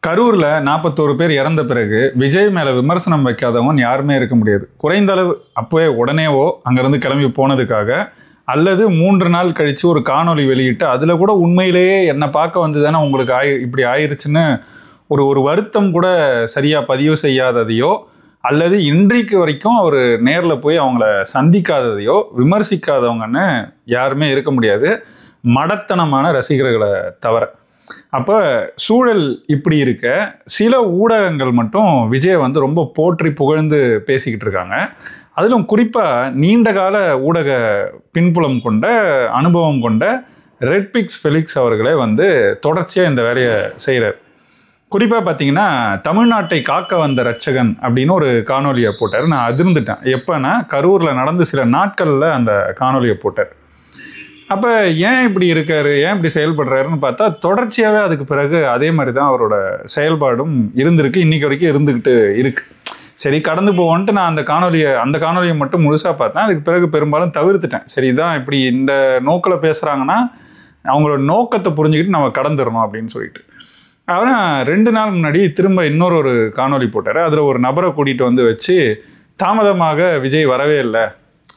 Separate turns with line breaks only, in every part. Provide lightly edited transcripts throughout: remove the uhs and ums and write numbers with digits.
கரூரில் 41 பேர் இறந்த பிறகு விஜய் மேலே விமர்சனம் வைக்காதவங்க யாருமே இருக்க முடியாது. குறைந்த அளவு அப்போவே உடனேவோ அங்கேருந்து கிளம்பி போனதுக்காக, அல்லது 3 நாள் கழித்து ஒரு காணொலி வெளியிட்டு அதில் கூட உண்மையிலேயே என்னை பார்க்க வந்து தானே உங்களுக்கு இப்படி ஆயிடுச்சுன்னு ஒரு வருத்தம் கூட சரியாக பதிவு செய்யாததையோ, அல்லது இன்றைக்கு வரைக்கும் அவர் நேரில் போய் அவங்கள சந்திக்காததையோ விமர்சிக்காதவங்கன்னு யாருமே இருக்க முடியாது, மடத்தனமான ரசிகர்களை தவிர. அப்போ சூழல் இப்படி இருக்க சில ஊடகங்கள் மட்டும் விஜய் வந்து ரொம்ப போற்றி புகழ்ந்து பேசிக்கிட்டு இருக்காங்க. அதிலும் குறிப்பாக நீண்டகால ஊடக பின்புலம் கொண்ட அனுபவம் கொண்ட ரெட்பிக்ஸ் ஃபெலிக்ஸ் அவர்களே வந்து தொடர்ச்சியாக இந்த வேலையை செய்கிறார். குறிப்பாக பார்த்தீங்கன்னா, தமிழ்நாட்டை காக்க வந்த ரட்சகன் அப்படின்னு ஒரு காணொலியை போட்டார். நான் அதிர்ந்துட்டேன். எப்போனா கரூரில் நடந்து சில நாட்களில் அந்த காணொலியை போட்டார். அப்போ ஏன் இப்படி இருக்காரு, ஏன் இப்படி செயல்படுறாருன்னு பார்த்தா, தொடர்ச்சியாகவே அதுக்கு பிறகு அதே மாதிரி தான் அவரோட செயல்பாடும் இருந்திருக்கு, இன்றைக்கி வரைக்கும் இருந்துக்கிட்டு இருக்கு. சரி, கடந்து போவோன்ட்டு நான் அந்த காணொலியை மட்டும் முழுசாக பார்த்தேன். அதுக்கு பிறகு பெரும்பாலும் தவிர்த்துட்டேன். சரி, தான் இப்படி இந்த நோக்கில் பேசுகிறாங்கன்னா அவங்களோட நோக்கத்தை புரிஞ்சுக்கிட்டு நம்ம கடந்துடணும் அப்படின்னு சொல்லிட்டு. ஆனால் 2 நாள் முன்னாடி திரும்ப இன்னொரு காணொலி போட்டார். அதில் ஒரு நபரை கூட்டிகிட்டு வந்து வச்சு, தாமதமாக விஜய் வரவே இல்லை,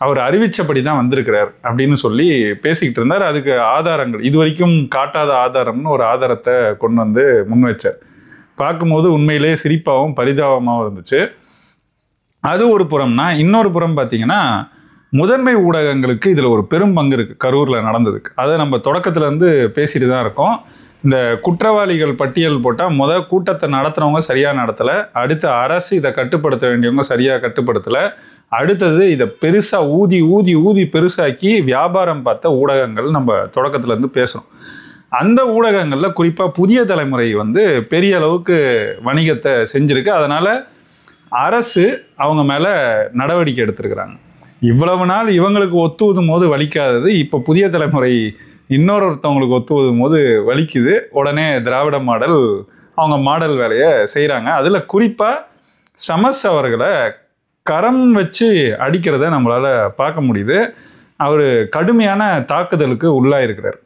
அவர் அறிவித்தபடி தான் வந்திருக்கிறார் அப்படின்னு சொல்லி பேசிக்கிட்டு இருந்தார். அதுக்கு ஆதாரங்கள், இது வரைக்கும் காட்டாத ஆதாரம்னு ஒரு ஆதாரத்தை கொண்டு வந்து முன் வச்சார். பார்க்கும்போது உண்மையிலே சிரிப்பாகவும் பரிதாபமாகவும் இருந்துச்சு. அது ஒரு புறம்னா, இன்னொரு புறம் பார்த்தீங்கன்னா, முதன்மை ஊடகங்களுக்கு இதில் ஒரு பெரும் பங்கு இருக்குது கரூரில் நடந்ததுக்கு. அதை நம்ம தொடக்கத்துலேருந்து பேசிட்டு தான் இருக்கோம். இந்த குற்றவாளிகள் பட்டியல் போட்டால் கூட்டத்தை நடத்துகிறவங்க சரியாக நடத்தலை, அடுத்து அரசு இதை கட்டுப்படுத்த வேண்டியவங்க சரியாக கட்டுப்படுத்தலை, அடுத்தது இதை பெருசாக ஊதி ஊதி ஊதி பெருசாக்கி வியாபாரம் பார்த்த ஊடகங்கள் நம்ம தொடக்கத்துலேருந்து பேசுகிறோம். அந்த ஊடகங்களில் குறிப்பாக புதிய தலைமுறை வந்து பெரிய அளவுக்கு வணிகத்தை செஞ்சுருக்கு. அதனால் அரசு அவங்க மேலே நடவடிக்கை எடுத்திருக்கிறாங்க. இவ்வளவு நாள் இவங்களுக்கு ஒத்துவதும் போது வலிக்காதது, இப்போ புதிய தலைமுறை இன்னொருத்தவங்களுக்கு ஒத்துவதும் போது வலிக்குது. உடனே திராவிட மாடல் அவங்க மாடல் வேலையை செய்கிறாங்க. அதில் குறிப்பாக சமஸ் அவர்களை கரம் வச்சு அடிக்கிறத நம்மளால் பார்க்க முடியுது. அவர் கடுமையான தாக்குதலுக்கு உள்ளாயிருக்கிறார்.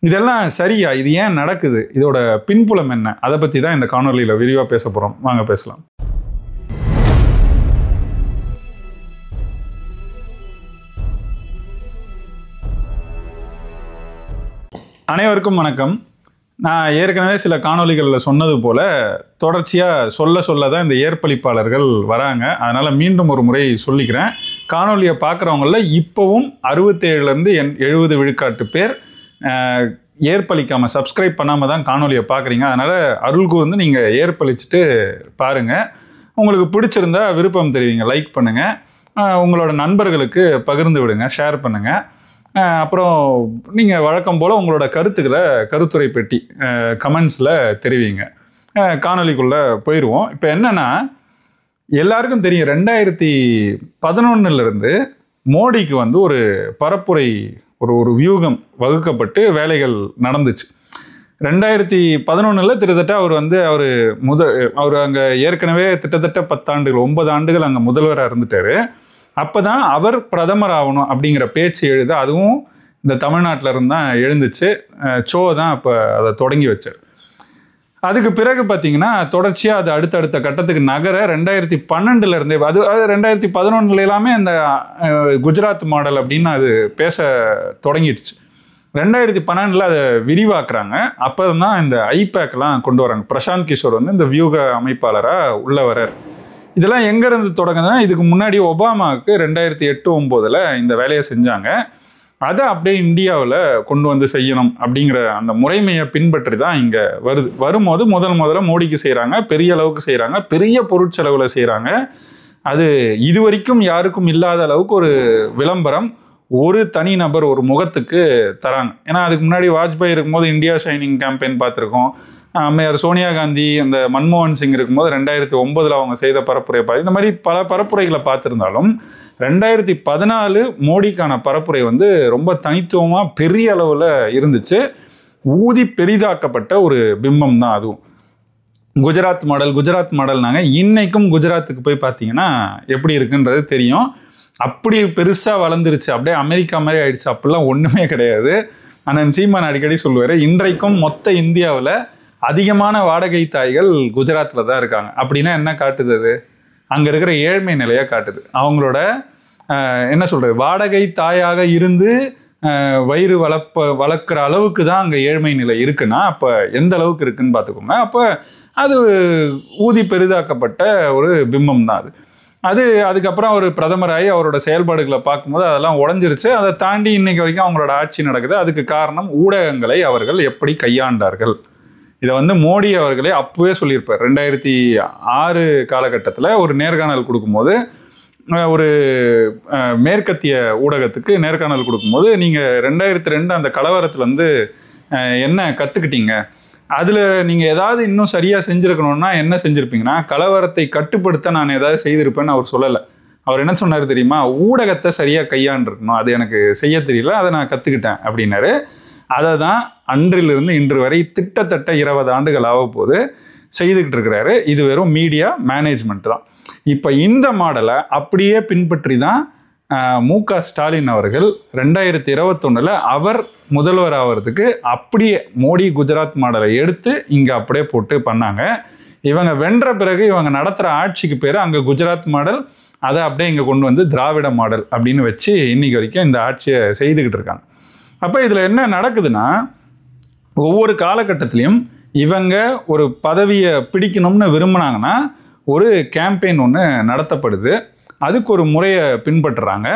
இதெல்லாம் சரியா? இது ஏன் நடக்குது? இதோட பின்புலம் என்ன? அதை பற்றி தான் இந்த காணொலியில் விரிவாக பேச போகிறோம். வாங்க பேசலாம். அனைவருக்கும் வணக்கம். நான் ஏற்கனவே சில காணொலிகளில் சொன்னது போல் தொடர்ச்சியாக சொல்ல தான் இந்த ஏற்பளிப்பாளர்கள் வராங்க. அதனால் மீண்டும் ஒரு முறை சொல்லிக்கிறேன். காணொலியை பார்க்குறவங்களில் இப்போவும் 67லேருந்து 70 விழுக்காட்டு பேர் ஏற்பளிக்காமல் சப்ஸ்கிரைப் பண்ணாமல் தான் காணொலியை பார்க்குறீங்க. அதனால் அருள் கூர்ந்து நீங்கள் ஏற்பளிச்சுட்டு பாருங்கள். உங்களுக்கு பிடிச்சிருந்தா விருப்பம் தெரிவிங்க, லைக் பண்ணுங்கள், உங்களோட நண்பர்களுக்கு பகிர்ந்து விடுங்க, ஷேர் பண்ணுங்கள். அப்புறம் நீங்கள் வழக்கம் போல் உங்களோட கருத்துக்களை கருத்துரை பெட்டி கமெண்ட்ஸில் தெரிவிங்க. காணொலிக்குள்ளே போயிடுவோம். இப்போ என்னென்னா, எல்லாருக்கும் தெரியும் 2011 மோடிக்கு வந்து ஒரு பரப்புரை ஒரு வியூகம் வகுக்கப்பட்டு வேலைகள் நடந்துச்சு. 2011 கிட்டத்தட்ட அவர் அங்கே ஏற்கனவே கிட்டத்தட்ட 10 ஆண்டுகள் 9 ஆண்டுகள் அங்கே முதல்வராக இருந்துட்டார். அப்போ தான் அவர் பிரதமர் ஆகணும் அப்படிங்கிற பேச்சு எழுத, அதுவும் இந்த தமிழ்நாட்டில் இருந்து தான் எழுந்துச்சு. சோ தான் அப்போ அதை தொடங்கி வச்சார். அதுக்கு பிறகு பார்த்தீங்கன்னா தொடர்ச்சியாக அது அடுத்தடுத்த கட்டத்துக்கு நகர 2012 அது 2011 எல்லாமே அந்த குஜராத் மாடல் அப்படின்னு அது பேச தொடங்கிடுச்சு. 2012 அதை விரிவாக்குறாங்க. அப்போ தான் இந்த ஐபேக்லாம் கொண்டு வராங்க. பிரசாந்த் கிஷோர் வந்து இந்த வியூக அமைப்பாளராக உள்ள வர்றார். இதெல்லாம் எங்கேருந்து தொடங்குதுன்னா, இதுக்கு முன்னாடி ஒபாமாவுக்கு 2008-09 இந்த வேலையை செஞ்சாங்க. அதை அப்படியே இந்தியாவில் கொண்டு வந்து செய்யணும் அப்படிங்கிற அந்த முறைமையை பின்பற்றி தான் இங்கே வரும்போது முதல்ல மோடிக்கு செய்கிறாங்க, பெரிய அளவுக்கு செய்கிறாங்க, பெரிய பொருட்செலவில் செய்கிறாங்க. அது இது வரைக்கும் யாருக்கும் இல்லாத அளவுக்கு ஒரு விளம்பரம் ஒரு தனிநபர் ஒரு முகத்துக்கு தராங்க. ஏன்னா அதுக்கு முன்னாடி வாஜ்பாய் இருக்கும்போது இந்தியா ஷைனிங் கேம்பெயின் பார்த்துருக்கோம். அம்மையார் சோனியா காந்தி, அந்த மன்மோகன் சிங் இருக்கும்போது 2009 அவங்க செய்த பரப்புரை இந்த மாதிரி பல பரப்புரைகளை பார்த்துருந்தாலும் 2014 மோடிக்கான பரப்புரை வந்து ரொம்ப தனித்துவமாக பெரிய அளவில் இருந்துச்சு. ஊதி பெரிதாக்கப்பட்ட ஒரு பிம்பம் தான் அதுவும். குஜராத் மாடல்னாங்க. இன்னைக்கும் குஜராத்துக்கு போய் பார்த்தீங்கன்னா எப்படி இருக்குன்றது தெரியும். அப்படி பெருசாக வளர்ந்துருச்சு, அப்படியே அமெரிக்கா மாதிரி ஆயிடுச்சு. அப்படிலாம் ஒன்றுமே கிடையாது. அண்ணன் சீமான் அடிக்கடி சொல்லுவார், இன்றைக்கும் மொத்த இந்தியாவில் அதிகமான வாடகை தாய்கள் குஜராத்தில் தான் இருக்காங்க. அப்படின்னா என்ன காட்டுது? அது அங்கே இருக்கிற ஏழ்மை நிலையை காட்டுது. அவங்களோட என்ன சொல்கிறது, வாடகை தாயாக இருந்து வயிறு வளர்க்குற அளவுக்கு தான் அங்கே ஏழ்மை நிலை இருக்குன்னா அப்போ எந்த அளவுக்கு இருக்குன்னு பார்த்துக்கோங்க. அப்போ அது ஊதி பெரிதாக்கப்பட்ட ஒரு பிம்பம் தான் அதுக்கப்புறம் அவர் பிரதமராகி அவரோட செயல்பாடுகளை பார்க்கும்போது அதெல்லாம் உடஞ்சிருச்சு. அதை தாண்டி இன்னைக்கு வரைக்கும் அவங்களோட ஆட்சி நடக்குது. அதுக்கு காரணம் ஊடகங்களை அவர்கள் எப்படி கையாண்டார்கள். இதை மோடி அவர்களே அப்பவே சொல்லியிருப்பார். 2006 காலகட்டத்தில் ஒரு நேர்காணல் கொடுக்கும்போது, ஒரு மேற்கத்திய ஊடகத்துக்கு நேர்காணல் கொடுக்கும்போது, நீங்கள் 2002 அந்த கலவரத்துலேருந்து என்ன கற்றுக்கிட்டீங்க, அதில் நீங்கள் ஏதாவது இன்னும் சரியாக செஞ்சுருக்கணும்னா என்ன செஞ்சுருப்பீங்கன்னா, கலவரத்தை கட்டுப்படுத்த நான் ஏதாவது செய்திருப்பேன்னு அவர் சொல்லலை. அவர் என்ன சொன்னார் தெரியுமா? ஊடகத்தை சரியாக கையாண்டிருக்கணும், அது எனக்கு செய்ய தெரியல, அதை நான் கற்றுக்கிட்டேன் அப்படின்னாரு. அதை தான் அன்றிலிருந்து இன்று வரை கிட்டத்தட்ட 20 ஆண்டுகள் ஆக போது செய்துக்கிட்டு இருக்கிறாரு. இது வெறும் மீடியா மேனேஜ்மெண்ட் தான். இப்போ இந்த மாடலை அப்படியே பின்பற்றி தான் மு.க. ஸ்டாலின் அவர்கள் 2021 அவர் முதல்வர் ஆகிறதுக்கு அப்படியே மோடி குஜராத் மாடலை எடுத்து இங்கே அப்படியே போட்டு பண்ணாங்க. இவங்க வென்ற பிறகு இவங்க நடத்துகிற ஆட்சிக்கு பேர் அங்கே குஜராத் மாடல், அதை அப்படியே இங்கே கொண்டு வந்து திராவிட மாடல் அப்படின்னு வச்சு இன்னைக்கு வரைக்கும் இந்த ஆட்சியை செய்துக்கிட்டு இருக்காங்க. அப்போ இதில் என்ன நடக்குதுன்னா, ஒவ்வொரு காலகட்டத்திலையும் இவங்க ஒரு பதவியை பிடிக்கணும்னு விரும்பினாங்கன்னா ஒரு கேம்பெயின் ஒன்று நடத்தப்படுது. அதுக்கு ஒரு முறையை பின்பற்றுறாங்க.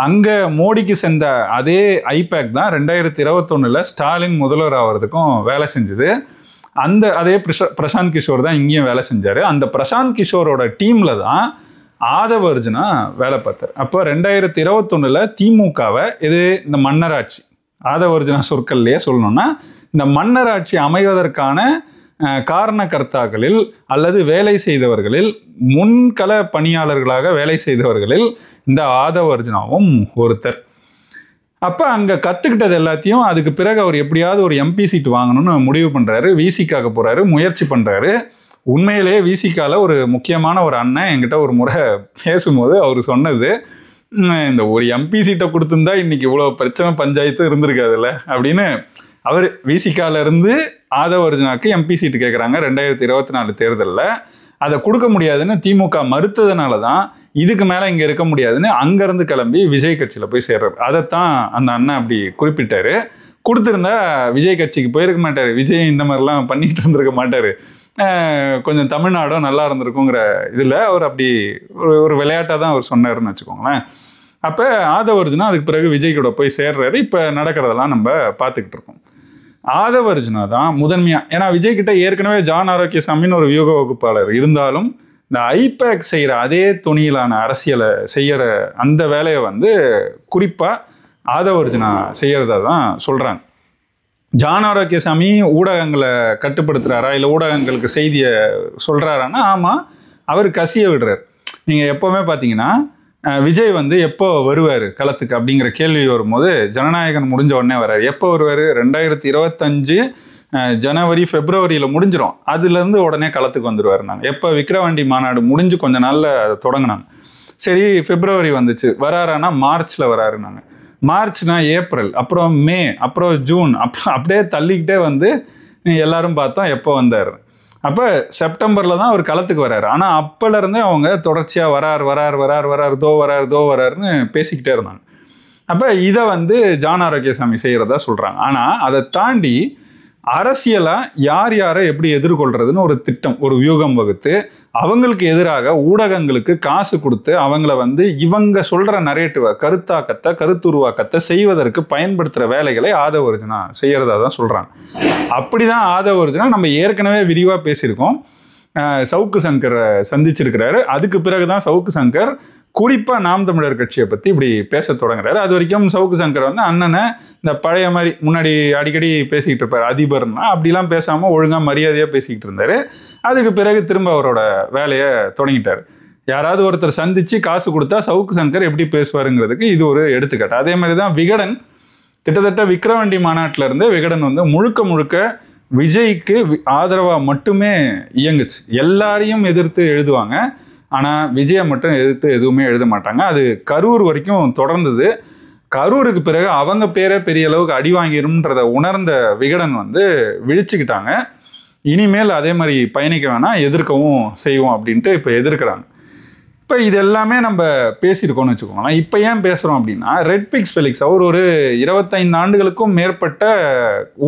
அங்கே மோடிக்கு சென்ற அதே ஐபேக் தான் 2021 ஸ்டாலின் முதல்வர் ஆகிறதுக்கும் வேலை செஞ்சுது. அதே பிரசாந்த் கிஷோர் தான் இங்கேயும் வேலை செஞ்சார். அந்த பிரசாந்த் கிஷோரோட டீமில் தான் ஆதவ அர்ஜுனா வேலை பார்த்தார். அப்போ 2021 திமுகவை இந்த மன்னராட்சி, ஆதவ அர்ஜுனா சொற்கள்லையே சொல்லணும்னா, இந்த மன்னராட்சி அமைவதற்கான காரணகர்த்தாக்களில் அல்லது வேலை செய்தவர்களில், முன்கள பணியாளர்களாக வேலை செய்தவர்களில் இந்த ஆதவ அர்ஜுனாவும் ஒருத்தர். அப்போ அங்கே கற்றுக்கிட்டது எல்லாத்தையும் அதுக்கு பிறகு அவர் எப்படியாவது ஒரு எம்பி சீட் வாங்கணும்னு முடிவு பண்ணுறாரு. விசிக்காக போகிறாரு, முயற்சி பண்ணுறாரு. உண்மையிலேயே விசிக்கால ஒரு முக்கியமான ஒரு அண்ணன் என்கிட்ட ஒரு முறை பேசும்போது அவர் சொன்னது, இந்த ஒரு எம்பி சீட்டை கொடுத்துருந்தா இன்னைக்கு இவ்வளோ பிரச்சனை பஞ்சாயத்து இருந்திருக்காதுல்ல அப்படின்னு. அவர் விசிகால இருந்து ஆதவ அர்ஜுனாக்கு எம்பி சீட்டு கேட்குறாங்க 2024 தேர்தலில். அதை கொடுக்க முடியாதுன்னு திமுக மறுத்ததுனால தான் இதுக்கு மேலே இங்கே இருக்க முடியாதுன்னு அங்கேருந்து கிளம்பி விஜய் கட்சியில் போய் சேர்றாரு. அதைத்தான் அந்த அண்ணன் அப்படி குறிப்பிட்டாரு. கொடுத்துருந்தா விஜய் கட்சிக்கு போயிருக்க மாட்டார், விஜய் இந்த மாதிரிலாம் பண்ணிட்டு இருந்திருக்க மாட்டார், கொஞ்சம் தமிழ்நாடும் நல்லா இருந்திருக்குங்கிற இதில் அவர் அப்படி ஒரு விளையாட்டாக தான் அவர் சொன்னார்னு வச்சுக்கோங்களேன். அப்போ ஆதவ அர்ஜுனா அதுக்கு பிறகு விஜய் கூட போய் சேர்றாரு. இப்போ நடக்கிறதெல்லாம் நம்ம பார்த்துக்கிட்டு இருக்கோம். ஆதவ அர்ஜுனா தான் முதன்மையாக, ஏன்னா விஜய் கிட்ட ஏற்கனவே ஜான் ஆரோக்கியசாமின்னு ஒரு வியூக வகுப்பாளர் இருந்தாலும் இந்த ஐபேக் செய்கிற அதே துணியிலான அரசியலை செய்கிற அந்த வேலையை குறிப்பாக ஆதவ அர்ஜுனா செய்கிறதா தான் சொல்கிறாங்க. ஜான் ஆரோக்கியசாமி ஊடகங்களை கட்டுப்படுத்துகிறாரா, இல்லை ஊடகங்களுக்கு செய்தியை சொல்கிறாரான்னா ஆமாம், அவர் கசிய விடுறார். நீங்கள் எப்போவுமே பார்த்தீங்கன்னா விஜய் எப்போ வருவார் களத்துக்கு அப்படிங்கிற கேள்வி வரும்போது ஜனநாயகன் முடிஞ்ச உடனே வர்றார். எப்போ வருவார்? 2025 ஜனவரி பிப்ரவரியில் முடிஞ்சிடும். அதுலேருந்து உடனே களத்துக்கு வந்துடுவார். நாங்கள் எப்போ விக்கிரவாண்டி மாநாடு முடிஞ்சு கொஞ்ச நாளில் அதை தொடங்கினாங்க. சரி, பிப்ரவரி வந்துச்சு. வராரானா மார்ச்சில் வராருனாங்க. மார்ச்னா ஏப்ரல், அப்புறம் மே, அப்புறம் ஜூன், அப்படியே தள்ளிக்கிட்டே எல்லாரும் பார்த்தோம் எப்போ வந்தார். அப்போ செப்டம்பரில் தான் அவர் களத்துக்கு வர்றாரு. ஆனால் அப்போலேருந்தே அவங்க தொடர்ச்சியாக வரார் தோ வராருன்னு பேசிக்கிட்டே இருந்தாங்க. அப்போ இதை ஜான் ஆரோக்கியசாமி செய்கிறதா சொல்கிறாங்க. ஆனால் அதை தாண்டி அரசியலாக யாரை எப்படி எதிர்கொள்றதுன்னு ஒரு திட்டம், ஒரு வியூகம் வகுத்து அவங்களுக்கு எதிராக ஊடகங்களுக்கு காசு கொடுத்து அவங்கள இவங்க சொல்கிற நரேட்டிவை, கருத்துருவாக்கத்தை செய்வதற்கு பயன்படுத்துகிற வேலைகளை ஆதவ அர்ஜுனா செய்கிறதா தான் சொல்கிறாங்க. அப்படி தான் ஆதவ அர்ஜுனா நம்ம ஏற்கனவே விரிவாக பேசியிருக்கோம். சவுக்கு சங்கரை சந்திச்சிருக்கிறாரு. அதுக்கு பிறகு தான் சவுக்கு சங்கர் குறிப்பாக நாம் தமிழர் கட்சியை பற்றி இப்படி பேச தொடங்குறாரு. அது வரைக்கும் சவுக்கு சங்கர் அண்ணனை இந்த பழைய மாதிரி முன்னாடி அடிக்கடி பேசிக்கிட்டு இருப்பார், அதிபர்னா அப்படிலாம் பேசாமல் ஒழுங்காக மரியாதையாக பேசிக்கிட்டு இருந்தார். அதுக்கு பிறகு திரும்ப அவரோட வேலையை தொடங்கிட்டார். யாராவது ஒருத்தர் சந்தித்து காசு கொடுத்தா சவுக்கு சங்கர் எப்படி பேசுவாருங்கிறதுக்கு இது ஒரு எடுத்துக்காட்டு. அதே மாதிரி தான் விகடன் கிட்டத்தட்ட விக்கிரவாண்டி மாநாட்டிலேருந்து விகடன் முழுக்க விஜய்க்கு ஆதரவாக மட்டுமே இயங்குச்சு. எல்லாரையும் எதிர்த்து எழுதுவாங்க, ஆனால் விஜயை மட்டும் எதிர்த்து எதுவுமே எழுத மாட்டாங்க. அது கரூர் வரைக்கும் தொடர்ந்தது. கரூருக்கு பிறகு அவங்க பேரை பெரிய அளவுக்கு அடி வாங்கிடும்ன்றதை உணர்ந்த விகடன் விழிச்சுக்கிட்டாங்க. இனிமேல் அதே மாதிரி பயணிக்க வேணாம், எதிர்க்கவும் செய்வோம் அப்படின்ட்டு இப்போ எதிர்க்கிறாங்க. இப்போ இது எல்லாமே நம்ம பேசியிருக்கோம்னு வச்சுக்கோங்களேன். இப்போ ஏன் பேசுகிறோம் அப்படின்னா, ரெட்பிக்ஸ் ஃபெலிக்ஸ் அவர் ஒரு 25 ஆண்டுகளுக்கும் மேற்பட்ட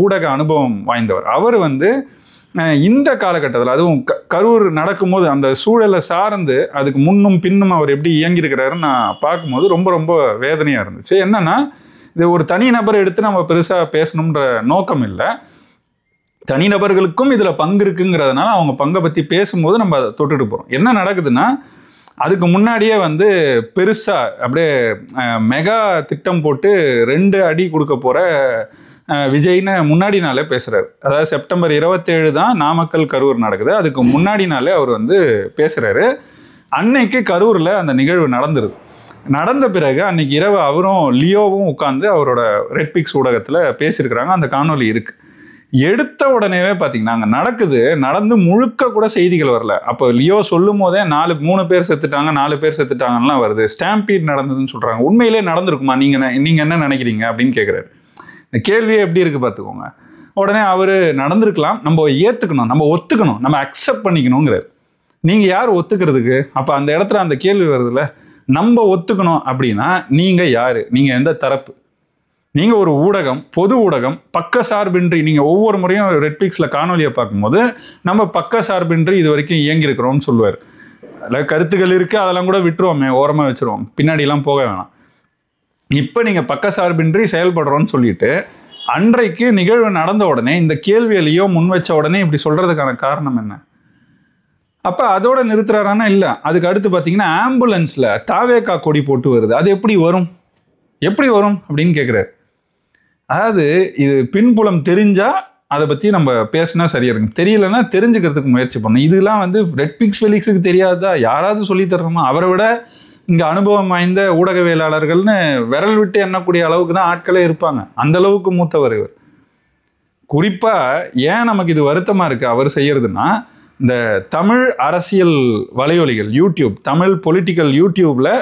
ஊடக அனுபவம் வாய்ந்தவர். அவர் வந்து இந்த காலகட்டத்தில், அதுவும் கரூர் நடக்கும்போது அந்த சூழலை சார்ந்து அதுக்கு முன்னும் பின்னும் அவர் எப்படி இயங்கியிருக்கிறாருன்னு நான் பார்க்கும்போது ரொம்ப ரொம்ப வேதனையாக இருந்துச்சு. என்னன்னா, இது ஒரு தனிநபர் எடுத்து நம்ம பெருசாக பேசணுன்ற நோக்கம் இல்லை. தனிநபர்களுக்கும் இதில் பங்கு இருக்குங்கிறதுனால அவங்க பங்கை பற்றி பேசும்போது நம்ம அதை தொட்டுட்டு போகிறோம். என்ன நடக்குதுன்னா, அதுக்கு முன்னாடியே வந்து பெருசாக அப்படியே மெகா திட்டம் போட்டு 2 அடி கொடுக்க போகிற விஜய்னு முன்னாடி நாளே பேசுகிறாரு. அதாவது செப்டம்பர் 27 தான் நாமக்கல் கரூர் நடக்குது. அதுக்கு முன்னாடி நாளே அவர் வந்து பேசுகிறாரு. அன்னைக்கு கரூரில் அந்த நிகழ்வு நடந்துருது. நடந்த பிறகு அன்னைக்கு இரவு அவரும் லியோவும் உட்காந்து அவரோட ரெட்பிக்ஸ் ஊடகத்தில் பேசியிருக்கிறாங்க. அந்த காணொலி இருக்குது. எடுத்த உடனேவே பார்த்தீங்கன்னா அங்கே நடக்குது, நடந்து முழுக்க கூட செய்திகள் வரல. அப்போ லியோ சொல்லும் போதே 3 பேர் செத்துட்டாங்க, 4 பேர் செத்துட்டாங்கலாம் வருது. ஸ்டாம்பீட் நடந்ததுன்னு சொல்கிறாங்க. உண்மையிலே நடந்திருக்குமா, நீங்கள் என்ன நினைக்கிறீங்க அப்படின்னு கேட்குறாரு. இந்த கேள்வியே எப்படி இருக்குது பார்த்துக்கோங்க. உடனே அவர் நடந்திருக்கலாம், நம்ம ஏற்றுக்கணும், நம்ம ஒத்துக்கணும், நம்ம அக்செப்ட் பண்ணிக்கணுங்கிறார். நீங்கள் யார் ஒத்துக்கிறதுக்கு? அப்போ அந்த இடத்துல அந்த கேள்வி வருதுல்ல, நம்ம ஒத்துக்கணும் அப்படின்னா நீங்கள் யார், நீங்கள் எந்த தரப்பு? நீங்கள் ஒரு ஊடகம், பொது ஊடகம், பக்க சார்பின்றி, நீங்கள் ஒவ்வொரு முறையும் ரெட்பிக்ஸில் காணொலியை பார்க்கும்போது நம்ம பக்க சார்பின்றி இது வரைக்கும் இயங்கியிருக்கிறோம்னு சொல்லுவார். அதில் கருத்துக்கள் இருக்குது, அதெல்லாம் கூட விட்டுருவோமே, ஓரமாக வச்சுருவோம், பின்னாடிலாம் போக வேணாம். இப்போ நீங்கள் பக்க சார்பின்றி செயல்படுறோன்னு சொல்லிட்டு அன்றைக்கு நிகழ்வு நடந்த உடனே இந்த கேள்வியிலையோ முன் வச்ச உடனே இப்படி சொல்கிறதுக்கான காரணம் என்ன? அப்போ அதோட நிறுத்துறாரானா இல்லை. அதுக்கு அடுத்து பார்த்தீங்கன்னா ஆம்புலன்ஸில் தாவேக்கா கொடி போட்டு வருது. அது எப்படி வரும் அப்படின்னு கேட்குறாரு. அதாவது இது பின்புலம் தெரிஞ்சால் அதை பற்றி நம்ம பேசினா சரியாக இருக்கும், தெரியலன்னா தெரிஞ்சுக்கிறதுக்கு முயற்சி பண்ணணும். இதெல்லாம் வந்து ரெட்பிக்ஸ் ஃபெலிக்ஸுக்கு தெரியாதா? யாராவது சொல்லித்தரணுமா? அவரை விட இங்கே அனுபவம் வாய்ந்த ஊடகவியலாளர்கள்னு விரல் விட்டு எண்ணக்கூடிய அளவுக்கு தான் ஆட்களே இருப்பாங்க. அந்த அளவுக்கு மூத்தவர் இவர். குறிப்பாக ஏன் நமக்கு இது வருத்தமாக இருக்குது அவர் செய்யறதுன்னா, இந்த தமிழ் அரசியல் வலையொலிகள் யூடியூப், தமிழ் பொலிட்டிக்கல் யூடியூப்பில்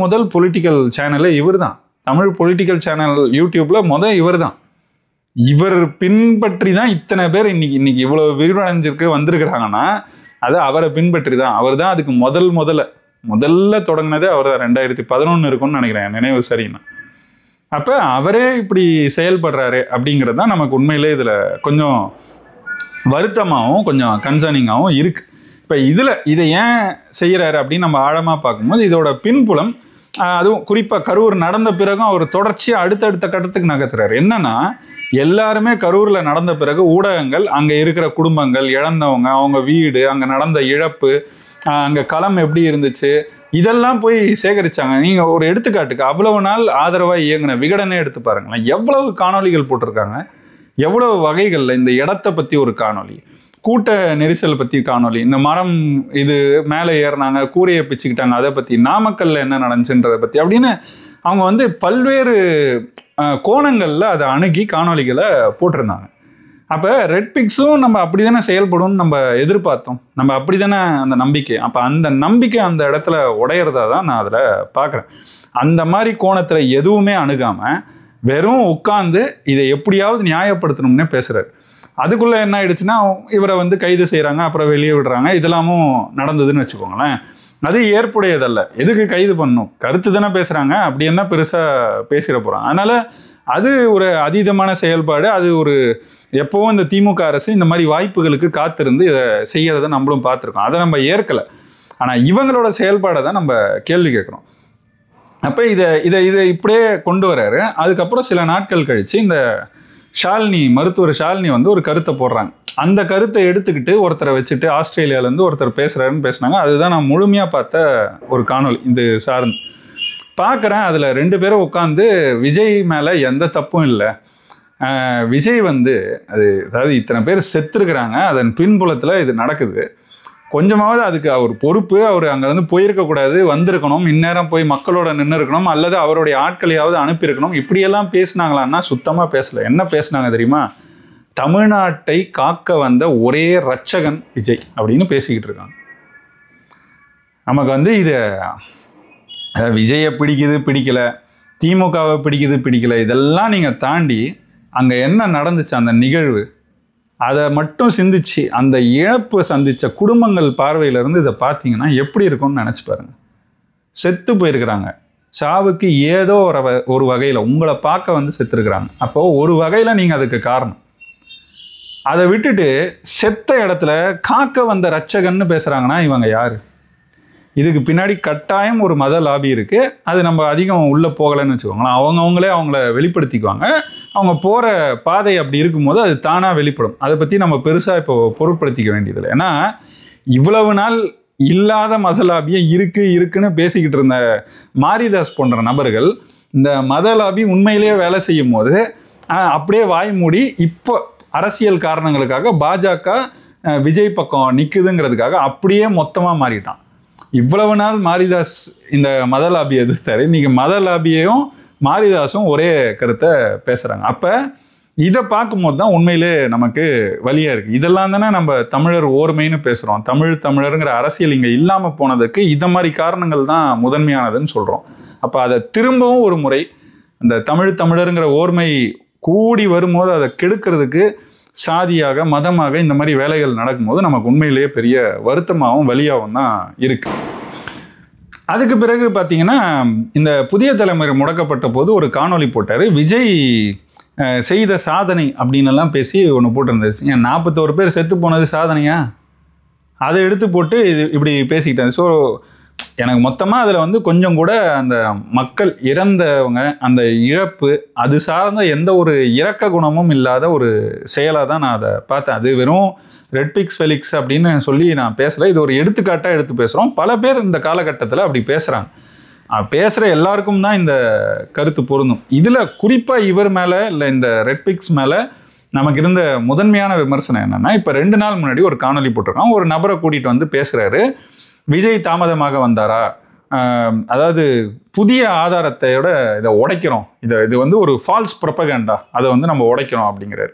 முதல் பொலிட்டிக்கல் சேனலே இவர் தான். தமிழ் பொலிட்டிக்கல் சேனல் யூடியூப்பில் இவர் தான். இவர் பின்பற்றி தான் இத்தனை பேர் இன்னைக்கு இவ்வளோ விரிவடைஞ்சிருக்கு வந்திருக்கிறாங்கன்னா அது அவரை பின்பற்றி தான். அவர் தான் அதுக்கு முதல்ல தொடங்கினதே அவர் தான். 2011 இருக்கும்னு நினைக்கிறேன், நினைவு சரின்னா. அப்போ அவரே இப்படி செயல்படுறாரு அப்படிங்கிறது தான் நமக்கு உண்மையிலே இதில் கொஞ்சம் வருத்தமாகவும் கொஞ்சம் கன்சர்னிங்காகவும் இருக்குது. இப்போ இதை ஏன் செய்கிறாரு அப்படின்னு நம்ம ஆழமாக பார்க்கும்போது இதோட பின்புலம், அதுவும் குறிப்பாக கரூர் நடந்த பிறகும் அவர் தொடர்ச்சியாக அடுத்தடுத்த கட்டத்துக்கு நகர்த்துறாரு. என்னன்னா, எல்லாருமே கரூரில் நடந்த பிறகு ஊடகங்கள் அங்கே இருக்கிற குடும்பங்கள், இழந்தவங்க, அவங்க வீடு, அங்கே நடந்த இழப்பு, அங்கே களம் எப்படி இருந்துச்சு, இதெல்லாம் போய் சேகரித்தாங்க. நீங்கள் ஒரு எடுத்துக்காட்டுக்கு அவ்வளவு நாள் ஆதரவாக இயங்கின விகடனே எடுத்து பாருங்களேன். எவ்வளவு காணொலிகள் போட்டிருக்காங்க, எவ்வளவு வகைகளில். இந்த இடத்தை பற்றி ஒரு காணொலி, கூட்ட நெரிசல் பற்றி காணொலி, இந்த மரம் இது மேலே ஏறினாங்க, கூரையை பிச்சுக்கிட்டாங்க, அதை பற்றி, நாமக்கல்ல என்ன நடந்துச்சுன்றதை பற்றி அப்படின்னு அவங்க வந்து பல்வேறு கோணங்களில் அதை அணுகி காணொலிகளை போட்டிருந்தாங்க. அப்போ ரெட்பிக்ஸும் நம்ம அப்படி தானே செயல்படும்னு நம்ம எதிர்பார்த்தோம், நம்ம அப்படி தானே அந்த நம்பிக்கை. அப்போ அந்த நம்பிக்கை அந்த இடத்துல உடையிறதா தான் நான் அதில் பார்க்குறேன். அந்த மாதிரி கோணத்தில் எதுவுமே அணுகாமல் வெறும் உட்காந்து இதை எப்படியாவது நியாயப்படுத்தணும்னே பேசுகிறார். அதுக்குள்ளே என்ன ஆயிடுச்சுன்னா, இவரை வந்து கைது செய்கிறாங்க, அப்புறம் வெளியே விடுறாங்க, இதெல்லாமும் நடந்ததுன்னு வச்சுக்கோங்களேன். அது ஏற்புடையதல்ல. எதுக்கு கைது பண்ணணும்? கருத்து தானே பேசுகிறாங்க, அப்படி என்ன பெருசாக பேசிட போகிறாங்க. அதனால் அது ஒரு அதீதமான செயல்பாடு. அது ஒரு எப்போவும் இந்த திமுக அரசு இந்த மாதிரி வாய்ப்புகளுக்கு காத்திருந்து இதை செய்கிறத நம்மளும் பார்த்துருக்கோம். அதை நம்ம ஏற்கலை. ஆனால் இவங்களோட செயல்பாடை தான் நம்ம கேள்வி கேட்குறோம். அப்போ இதை இப்படியே கொண்டு வர்றாரு. அதுக்கப்புறம் சில நாட்கள் கழித்து இந்த ஷாலினி, மருத்துவர் ஷாலினி வந்து ஒரு கருத்தை போடுறாங்க. அந்த கருத்தை எடுத்துக்கிட்டு ஒருத்தரை வச்சுட்டு ஆஸ்திரேலியாவிலேருந்து ஒருத்தர் பேசுகிறாருன்னு பேசினாங்க. அதுதான் நான் முழுமையாக பார்த்த ஒரு காணொலி. இது சார்ந்து பார்க்குறேன். அதில் 2 பேரும் உட்காந்து விஜய் மேலே எந்த தப்பும் இல்லை, விஜய் வந்து அதாவது இத்தனை பேர் செத்துருக்குறாங்க, அதன் பின்புலத்தில் இது நடக்குது, கொஞ்சமாவது அதுக்கு அவர் பொறுப்பு, அவர் அங்கேருந்து போயிருக்கக்கூடாது, வந்திருக்கணும், இந்நேரம் போய் மக்களோட நின்று இருக்கணும், அல்லது அவருடைய ஆட்களையாவது அனுப்பியிருக்கணும். இப்படியெல்லாம் பேசினாங்களான்னா சுத்தமாக பேசலை. என்ன பேசினாங்க தெரியுமா? தமிழ்நாட்டை காக்க வந்த ஒரே ரட்சகன் விஜய் அப்படின்னு பேசிக்கிட்டு இருக்காங்க. நமக்கு வந்து இதை விஜயை பிடிக்குது பிடிக்கலை, திமுகவை பிடிக்குது பிடிக்கலை, இதெல்லாம் நீங்கள் தாண்டி அங்கே என்ன நடந்துச்சு, அந்த நிகழ்வு அதை மட்டும் சிந்திச்சு அந்த இழப்பு சந்தித்த குடும்பங்கள் பார்வையிலேருந்து இதை பார்த்தீங்கன்னா எப்படி இருக்கும்னு நினச்சி பாருங்க. செத்து போயிருக்கிறாங்க, சாவுக்கு ஏதோ ஒரு வகையில் உங்களை பார்க்க வந்து செத்துருக்குறாங்க. அப்போது ஒரு வகையில் நீங்கள் அதுக்கு காரணம். அதை விட்டுட்டு செத்த இடத்துல காக்க வந்த ரட்சகன்னு பேசுகிறாங்கன்னா இவங்க யார்? இதுக்கு பின்னாடி கட்டாயம் ஒரு மத லாபி இருக்குது. அது நம்ம அதிகம் உள்ளே போகலைன்னு வச்சுக்கோங்களேன். அவங்களே அவங்கள வெளிப்படுத்திக்குவாங்க. அவங்க போகிற பாதை அப்படி இருக்கும்போது அது தானாக வெளிப்படும். அதை பற்றி நம்ம பெருசாக இப்போ பொருட்படுத்திக்க வேண்டியதில்லை. ஏன்னா இவ்வளவு நாள் இல்லாத மத லாபியை இருக்குன்னு பேசிக்கிட்டு இருந்த மாரிதாஸ் போன்ற நபர்கள் இந்த மத லாபி உண்மையிலேயே வேலை செய்யும் போது அப்படியே வாய் மூடி இப்போ அரசியல் காரணங்களுக்காக பாஜக விஜய் பக்கம் நிற்குதுங்கிறதுக்காக அப்படியே மொத்தமாக மாறிட்டான். இவ்வளவு நாள் மாரிதாஸ் இந்த மத லாபியை எதிர்த்தாரு. இன்னைக்கு மத லாபியையும் மாரிதாஸும் ஒரே கருத்தை பேசுகிறாங்க. அப்போ இதை பார்க்கும்போது தான் உண்மையிலே நமக்கு வலியாக இருக்குது. இதெல்லாம் தானே நம்ம தமிழர் ஓர்மைன்னு பேசுகிறோம். தமிழருங்கிற அரசியல் இங்கே இல்லாமல் போனதுக்கு இந்த மாதிரி காரணங்கள் தான் முதன்மையானதுன்னு சொல்கிறோம். அப்போ அதை திரும்பவும் ஒரு முறை அந்த தமிழருங்கிற ஓர்மை கூடி வரும்போது அதை கெடுக்கிறதுக்கு சாதியாக மதமாக இந்த மாதிரி வேலைகள் நடக்கும்போது நமக்கு உண்மையிலேயே பெரிய வருத்தமாகவும் வலியாகவும் தான் இருக்கு. அதுக்கு பிறகு பார்த்தீங்கன்னா இந்த புதிய தலைமுறை முடக்கப்பட்ட போது ஒரு காணொலி போட்டார். விஜய் செய்த சாதனை அப்படின்னு எல்லாம் பேசி ஒன்று போட்டிருந்துச்சு. 41 பேர் செத்து போனது சாதனையா? அதை எடுத்து போட்டு இப்படி பேசிக்கிட்டாங்க. ஸோ எனக்கு மொத்தமாக அதில் வந்து கொஞ்சம் கூட அந்த மக்கள் இறந்தவங்க அந்த இழப்பு அது சார்ந்த எந்த ஒரு இரக்க குணமும் இல்லாத ஒரு செயலாக தான் நான் அதை பார்த்தேன். அது வெறும் ரெட்பிக்ஸ் ஃபெலிக்ஸ் அப்படின்னு சொல்லி நான் பேசலை. இது ஒரு எடுத்துக்காட்டாக எடுத்து பேசுகிறோம். பல பேர் இந்த காலகட்டத்தில் அப்படி பேசுகிறாங்க. பேசுகிற எல்லாருக்கும் தான் இந்த கருத்து பொருந்தும். இதில் குறிப்பாக இவர் மேலே இல்லை இந்த ரெட்பிக்ஸ் மேலே நமக்கு இருந்த முதன்மையான விமர்சனம் என்னென்னா, இப்போ 2 நாள் முன்னாடி ஒரு காணொலி போட்டிருக்கான். ஒரு நபரை கூட்டிகிட்டு வந்து பேசுகிறாரு. விஜய் தாமதமாக வந்தாரா, அதாவது புதிய ஆதாரத்தையோட இதை உடைக்கிறோம், இது வந்து ஒரு ஃபால்ஸ் ப்ரொபகண்டா, அதை வந்து நம்ம உடைக்கிறோம் அப்படிங்கிறாரு.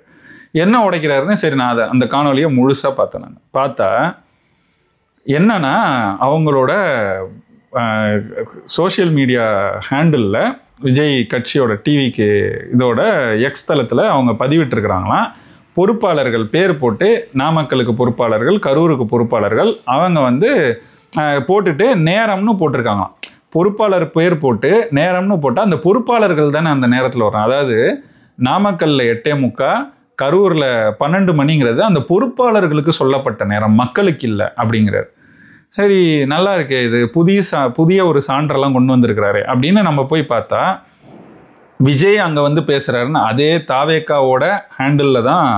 என்ன உடைக்கிறாருன்னு சரி நான் அதை அந்த காணொலியை முழுசாக பார்த்தேன். நான் பார்த்தா என்னன்னா அவங்களோட சோஷியல் மீடியா ஹேண்டிலில் விஜய் கட்சியோட டிவிக்கு இதோட எக்ஸ் தளத்தில் அவங்க பதிவிட்டிருக்கிறாங்களாம். பொறுப்பாளர்கள் பேர் போட்டு நாமக்கலுக்கு பொறுப்பாளர்கள், கரூருக்கு பொறுப்பாளர்கள், அவங்க வந்து போட்டுட்டு நேரம்னு போட்டிருக்காங்களாம். பொறுப்பாளர் பேர் போட்டு நேரம்னு போட்டால் அந்த பொறுப்பாளர்கள் தானே அந்த நேரத்தில் வர்றாங்க. அதாவது நாமக்கல்லில் 8:45, கரூரில் 12 மணிங்கிறது அந்த பொறுப்பாளர்களுக்கு சொல்லப்பட்ட நேரம், மக்களுக்கு இல்லை அப்படிங்கிறார். சரி நல்லா இருக்கே, இது புதிய ஒரு சான்றெல்லாம் கொண்டு வந்திருக்கிறாரு அப்படின்னு நம்ம போய் பார்த்தா விஜய் அங்கே வந்து பேசுகிறாருன்னு அதே தாவேக்காவோட ஹேண்டிலில் தான்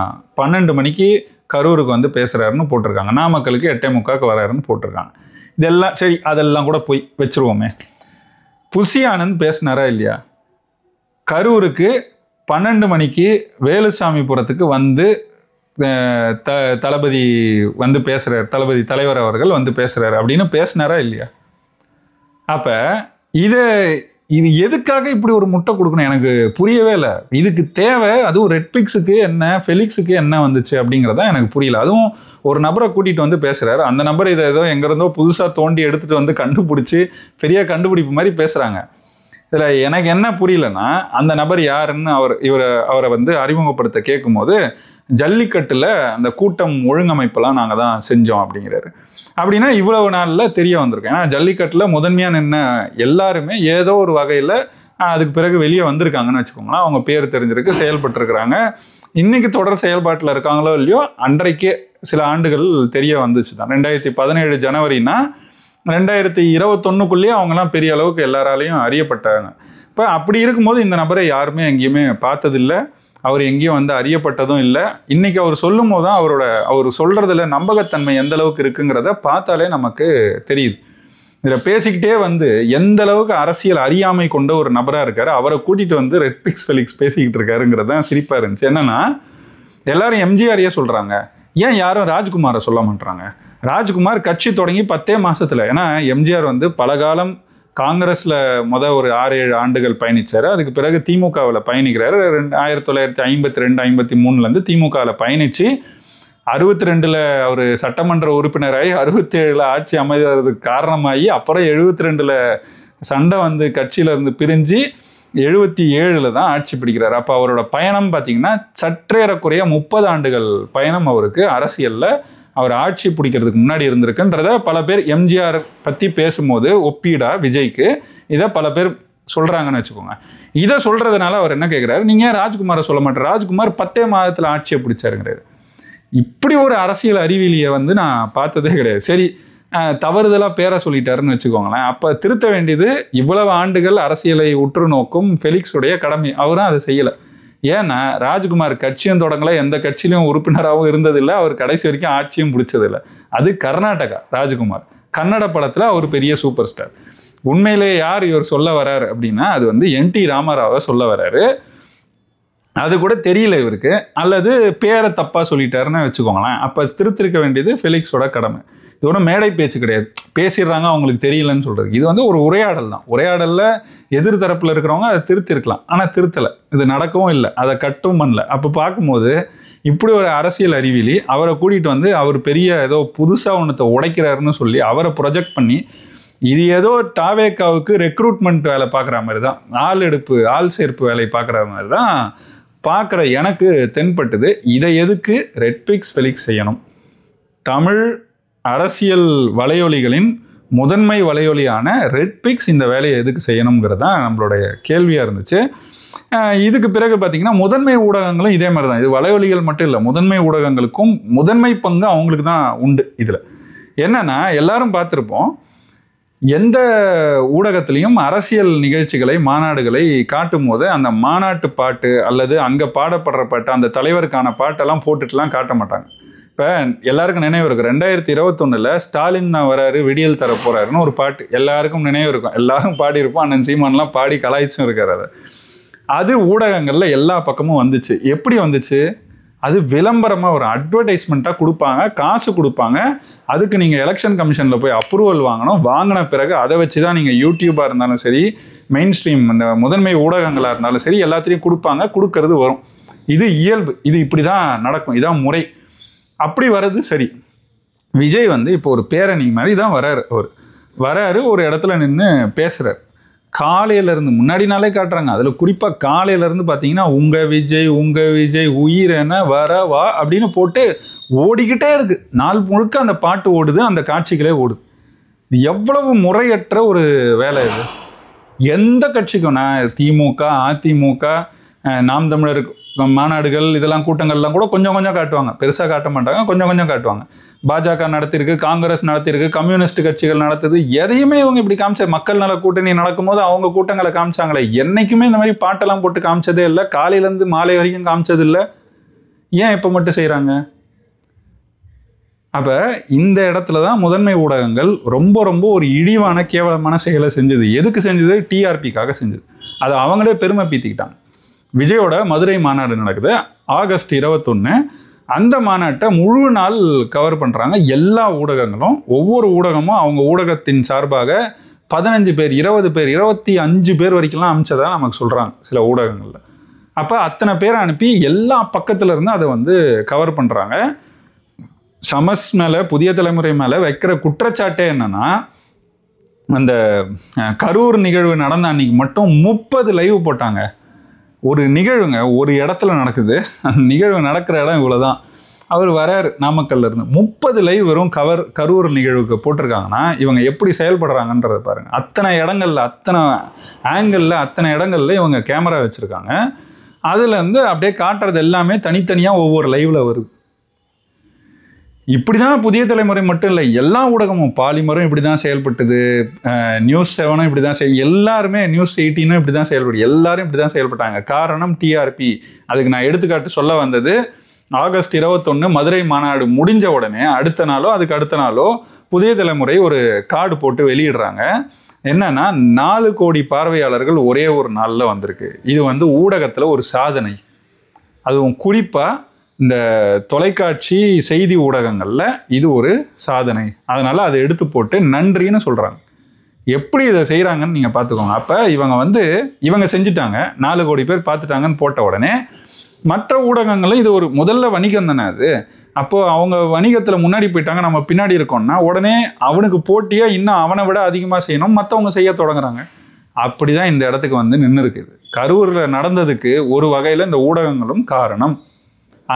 12 மணிக்கு கரூருக்கு வந்து பேசுகிறாருன்னு போட்டிருக்காங்க. நாமக்கலுக்கு 8:45 வராருன்னு போட்டிருக்காங்க. இதெல்லாம் சரி, அதெல்லாம் கூட போய் வச்சுருவோமே. புசி ஆனந்த் பேசினாரா இல்லையா? கரூருக்கு 12 மணிக்கு வேலுசாமிபுரத்துக்கு வந்து தளபதி வந்து பேசுகிறார், தளபதி தலைவர் அவர்கள் வந்து பேசுகிறாரு அப்படின்னு பேசினாரா இல்லையா? அப்போ இது எதுக்காக இப்படி ஒரு முட்டை கொடுக்கணும் எனக்கு புரியவே இல்லை. இதுக்கு தேவை அதுவும் ரெட்பிக்ஸுக்கு என்ன, ஃபெலிக்ஸுக்கு என்ன வந்துச்சு அப்படிங்கிறதா எனக்கு புரியல. அதுவும் ஒரு நபரை கூட்டிகிட்டு வந்து பேசுகிறாரு. அந்த நபர் இதை ஏதோ எங்கேருந்தோ புதுசாக தோண்டி எடுத்துகிட்டு வந்து கண்டுபிடிச்சி பெரிய கண்டுபிடிப்பு மாதிரி பேசுகிறாங்க. இதில் எனக்கு என்ன புரியலன்னா, அந்த நபர் யாருன்னு அவரை வந்து அறிமுகப்படுத்த கேட்கும்போது ஜல்லிக்கட்டில் அந்த கூட்டம் ஒழுங்கமைப்பெல்லாம் நாங்கள் தான் செஞ்சோம் அப்படிங்கிறாரு. அப்படின்னா இவ்வளவு நாளில் தெரிய வந்திருக்கேன். ஏன்னா ஜல்லிக்கட்டில் முதன்மையாக நின்ன எல்லாருமே ஏதோ ஒரு வகையில் அதுக்கு பிறகு வெளியே வந்திருக்காங்கன்னு வச்சுக்கோங்களேன். அவங்க பேர் தெரிஞ்சிருக்கு, செயல்பட்டுருக்குறாங்க. இன்றைக்கி தொடர் செயல்பாட்டில் இருக்காங்களோ இல்லையோ அன்றைக்கே சில ஆண்டுகள் தெரிய வந்துச்சு தான். 2017 ஜனவரினா 2021க்குள்ளேயே அவங்கெல்லாம் பெரிய அளவுக்கு எல்லாராலையும் அறியப்பட்டாங்க. இப்போ அப்படி இருக்கும்போது இந்த நபரை யாருமே எங்கேயுமே பார்த்ததில்லை, அவர் எங்கேயும் வந்து அறியப்பட்டதும் இல்லை. இன்றைக்கி அவர் சொல்லும் போது தான் அவர் சொல்கிறதுல நம்பகத்தன்மை எந்த அளவுக்கு இருக்குங்கிறத பார்த்தாலே நமக்கு தெரியுது. இதில் பேசிக்கிட்டே வந்து எந்த அளவுக்கு அரசியல் அறியாமை கொண்ட ஒரு நபராக இருக்கார். அவரை கூட்டிகிட்டு வந்து ரெட்பிக்ஸ் ஃபெலிக்ஸ் பேசிக்கிட்டு இருக்காருங்கிறது தான் சிரிப்பாக இருந்துச்சு. என்னென்னா எல்லாரும் எம்ஜிஆரையே சொல்கிறாங்க, ஏன் யாரும் ராஜ்குமாரை சொல்ல மாட்டாங்க? ராஜ்குமார் கட்சி தொடங்கி 10 மாதத்தில், ஏன்னா எம்ஜிஆர் வந்து பல காலம் காங்கிரஸில் ஒரு 6-7 ஆண்டுகள் பயணித்தார். அதுக்கு பிறகு திமுகவில் பயணிக்கிறாரு. 1952-53 திமுகவில் பயணித்து 62 அவர் சட்டமன்ற உறுப்பினராகி 67 ஆட்சி அமைகிறதுக்கு காரணமாகி அப்புறம் 72 சண்டை வந்து கட்சியிலேருந்து பிரிஞ்சு 77 தான் ஆட்சி பிடிக்கிறார். அப்போ அவரோட பயணம் பார்த்தீங்கன்னா சற்றேறக்குறைய 30 ஆண்டுகள் பயணம் அவருக்கு அரசியலில் அவர் ஆட்சி பிடிக்கிறதுக்கு முன்னாடி இருந்திருக்குன்றத பல பேர் எம்ஜிஆர் பற்றி பேசும்போது ஒப்பீடா விஜய்க்கு இதை பல பேர் சொல்கிறாங்கன்னு வச்சுக்கோங்க. இதை சொல்கிறதுனால அவர் என்ன கேட்குறாரு, நீங்கள் ஏன் ராஜ்குமாரை சொல்ல மாட்டார், ராஜ்குமார் 10 மாதத்தில் ஆட்சியை பிடிச்சாருங்கிறாரு. இப்படி ஒரு அரசியல் அறிவியலியை வந்து நான் பார்த்ததே கிடையாது. சரி, தவறுதலாக பேரை சொல்லிட்டாருன்னு வச்சுக்கோங்களேன். அப்போ திருத்த வேண்டியது இவ்வளவு ஆண்டுகள் அரசியலை உற்று நோக்கும் ஃபெலிக்ஸுடைய கடமை. அவரும் அதை செய்யலை. ஏன்னா ராஜ்குமார் கட்சியும் தொடங்கலை, எந்த கட்சியிலும் உறுப்பினராகவும் இருந்ததில்லை, அவர் கடைசி வரைக்கும் ஆட்சியும் பிடிச்சதில்லை. அது கர்நாடகா ராஜ்குமார். கன்னட படத்தில் அவர் பெரிய சூப்பர் ஸ்டார். உண்மையிலே யார் இவர் சொல்ல வர்றாரு அப்படின்னா அது வந்து என்டி ராமராவை சொல்ல வர்றாரு. அது கூட தெரியல இவருக்கு, அல்லது பேரை தப்பாக சொல்லிட்டாருன்னு வச்சுக்கோங்களேன். அப்போ திருத்திருக்க வேண்டியது ஃபெலிக்ஸோட கடமை. இதோட மேடை பேச்சு கிடையாது, பேசிடுறாங்க அவங்களுக்கு தெரியலன்னு சொல்கிறது. இது வந்து ஒரு உரையாடல் தான். உரையாடலில் எதிர் தரப்பில் இருக்கிறவங்க அதை திருத்திருக்கலாம், ஆனால் திருத்தலை. இது நடக்கவும் இல்லை, அதை கட்டும் பண்ணல. அப்போ பார்க்கும்போது இப்படி ஒரு அரசியல் அறிவியலி அவரை கூட்டிகிட்டு வந்து அவர் பெரிய ஏதோ புதுசாக ஒன்றத்தை உடைக்கிறாருன்னு சொல்லி அவரை ப்ரொஜெக்ட் பண்ணி, இது ஏதோ தாவேக்காவுக்கு ரெக்ரூட்மெண்ட் வேலை பார்க்குற மாதிரி தான், ஆள் சேர்ப்பு வேலை பார்க்குற மாதிரி தான் பார்க்குற எனக்கு தென்பட்டுது. இதை எதுக்கு ரெட்பிக்ஸ் ஃபெலிக்ஸ் செய்யணும்? தமிழ் அரசியல் வலையொலிகளின் முதன்மை வலையொலியான ரெட்பிக்ஸ் இந்த வேலையை எதுக்கு செய்யணுங்கிறது தான் நம்மளுடைய கேள்வியாக இருந்துச்சு. இதுக்கு பிறகு பார்த்தீங்கன்னா முதன்மை ஊடகங்களும் இதே மாதிரி தான். இது வலையொலிகள் மட்டும் இல்லை, முதன்மை ஊடகங்களுக்கும் முதன்மை பங்கு அவங்களுக்கு தான் உண்டு. இதில் என்னென்னா எல்லாரும் பார்த்துருப்போம், எந்த ஊடகத்திலையும் அரசியல் நிகழ்ச்சிகளை மாநாடுகளை காட்டும் போது அந்த மாநாட்டு பாட்டு அல்லது அங்கே பாடப்படுற பாட்டு அந்த தலைவருக்கான பாட்டெல்லாம் போட்டுட்டுலாம் காட்ட மாட்டாங்க. இப்போ எல்லாருக்கும் நினைவு இருக்கும், 2021 ஸ்டாலின் தான் வராரு விடியல் தர போறாருன்னு ஒரு பாட்டு எல்லாருக்கும் நினைவு இருக்கும். எல்லாரும் பாடியிருப்போம், அண்ணன் சீமான்லாம் பாடி கலாய்ச்சும் இருக்காரு. அது ஊடகங்களில் எல்லா பக்கமும் வந்துச்சு. எப்படி வந்துச்சு? அது விளம்பரமாக ஒரு அட்வர்டைஸ்மெண்ட்டாக கொடுப்பாங்க, காசு கொடுப்பாங்க. அதுக்கு நீங்கள் எலெக்ஷன் கமிஷனில் போய் அப்ரூவல் வாங்கணும். வாங்கின பிறகு அதை வச்சு தான் நீங்கள் யூடியூபாக இருந்தாலும் சரி, மெயின் ஸ்ட்ரீம் இந்த முதன்மை ஊடகங்களாக இருந்தாலும் சரி, எல்லாத்தையும் கொடுப்பாங்க, கொடுக்கறது வரும். இது இயல்பு, இது இப்படி தான் நடக்கும், இதான் முறை. அப்படி வர்றது சரி. விஜய் வந்து இப்போ ஒரு பேரணி மாதிரி தான் வராரு, ஒரு இடத்துல நின்று பேசுகிறார். காலையிலேருந்து முன்னாடி நாளே காட்டுறாங்க. அதில் குறிப்பாக காலையிலேருந்து பார்த்தீங்கன்னா உங்கள் விஜய் உயிரென வா அப்படின்னு போட்டு ஓடிக்கிட்டே இருக்குது. நாள் முழுக்க அந்த பாட்டு ஓடுது, அந்த காட்சிகளே ஓடுது. இது எவ்வளவு முறையற்ற ஒரு வேலை இது. எந்த கட்சிக்கும், நான் திமுக, அதிமுக, நாம் தமிழர் மாநாடுகள் இதெல்லாம் கூட்டங்கள்லாம் கூட கொஞ்சம் காட்டுவாங்க, பெருசாக காட்ட மாட்டாங்க, கொஞ்சம் காட்டுவாங்க. பாஜக நடத்திருக்கு, காங்கிரஸ் நடத்திருக்கு, கம்யூனிஸ்ட் கட்சிகள் நடத்துது. எதையுமே இவங்க இப்படி காமிச்ச மக்கள் நல கூட்டணி நடக்கும்போது அவங்க கூட்டங்களை காமிச்சாங்களே, என்னைக்குமே இந்த மாதிரி பாட்டெல்லாம் போட்டு காமிச்சதே இல்லை. காலையிலேருந்து மாலை வரைக்கும் காமிச்சது இல்லை. ஏன் இப்போ மட்டும் செய்கிறாங்க? அப்போ இந்த இடத்துல தான் முதன்மை ஊடகங்கள் ரொம்ப ஒரு இழிவான கேவலமான செயலை செஞ்சது. எதுக்கு செஞ்சது? டிஆர்பிக்காக செஞ்சது. அதை அவங்களே பெருமை பீத்திக்கிட்டாங்க. விஜயோட மதுரை மாநாடு நடக்குது ஆகஸ்ட் 21. அந்த மாநாட்டை முழு நாள் கவர் பண்ணுறாங்க எல்லா ஊடகங்களும். ஒவ்வொரு ஊடகமும் அவங்க ஊடகத்தின் சார்பாக 15 பேர், 20 பேர், 25 பேர் வரைக்கும்லாம் அனுப்பிச்சதாக நமக்கு சொல்கிறாங்க சில ஊடகங்களில். அப்போ அத்தனை பேரை அனுப்பி எல்லா பக்கத்துல இருந்து அதை வந்து கவர் பண்ணுறாங்க. சமஸ் மேலே, புதிய தலைமுறை மேலே வைக்கிற குற்றச்சாட்டே என்னன்னா, அந்த கரூர் நிகழ்வு நடந்த அன்னைக்கு மட்டும் 30 லைவ் போட்டாங்க. ஒரு நிகழ்வுங்க ஒரு இடத்துல நடக்குது, அந்த நிகழ்வு நடக்கிற இடம் இவ்வளோதான். அவர் வராரு நாமக்கல்ல இருந்து, 30 லைவ் வெறும் கரூர் நிகழ்வுக்கு போட்டிருக்காங்கன்னா இவங்க எப்படி செயல்படுறாங்கன்றதை பாருங்க. அத்தனை இடங்கள்ல, அத்தனை ஆங்கிளில், அத்தனை இடங்கள்ல இவங்க கேமரா வச்சுருக்காங்க. அதுலேருந்து அப்படியே காட்டுறது எல்லாமே தனித்தனியாக ஒவ்வொரு லைவ்ல வருது. இப்படி தான் புதிய தலைமுறை மட்டும் இல்லை, எல்லா ஊடகமும், பாலிமரும் இப்படி தான் செயல்பட்டது, நியூஸ் 7 இப்படி தான் எல்லாருமே, நியூஸ் 18 இப்படி தான் செயல்படுது, எல்லாரும் இப்படி தான் செயல்பட்டாங்க. காரணம் டிஆர்பி. அதுக்கு நான் எடுத்துக்காட்டு சொல்ல வந்தது, ஆகஸ்ட் 21 மதுரை மாநாடு முடிஞ்ச உடனே அடுத்த நாளோ புதிய தலைமுறை ஒரு கார்டு போட்டு வெளியிடுறாங்க. என்னன்னா 4 கோடி பார்வையாளர்கள் ஒரே ஒரு நாளில் வந்திருக்கு. இது வந்து ஊடகத்தில் ஒரு சாதனை. அதுவும் குறிப்பாக இந்த தொலைக்காட்சி செய்தி ஊடகங்களில் இது ஒரு சாதனை. அதனால் அதை எடுத்து போட்டு நன்றின்னு சொல்கிறாங்க. எப்படி இதை செய்கிறாங்கன்னு நீங்கள் பார்த்துக்கோங்க. அப்போ இவங்க செஞ்சுட்டாங்க, 4 கோடி பேர் பார்த்துட்டாங்கன்னு போட்ட உடனே மற்ற ஊடகங்களும் இது ஒரு முதல்ல வணிகம் தானே அது. அப்போது அவங்க வணிகத்தில் முன்னாடி போயிட்டாங்க, நம்ம பின்னாடி இருக்கோம்னா உடனே அவனுக்கு போட்டியாக இன்னும் அவனை விட அதிகமாக செய்யணும், மற்றவங்க செய்ய தொடங்குறாங்க. அப்படி தான் இந்த இடத்துக்கு வந்து நின்று இருக்குது. கரூரில் நடந்ததுக்கு ஒரு வகையில் இந்த ஊடகங்களும் காரணம்.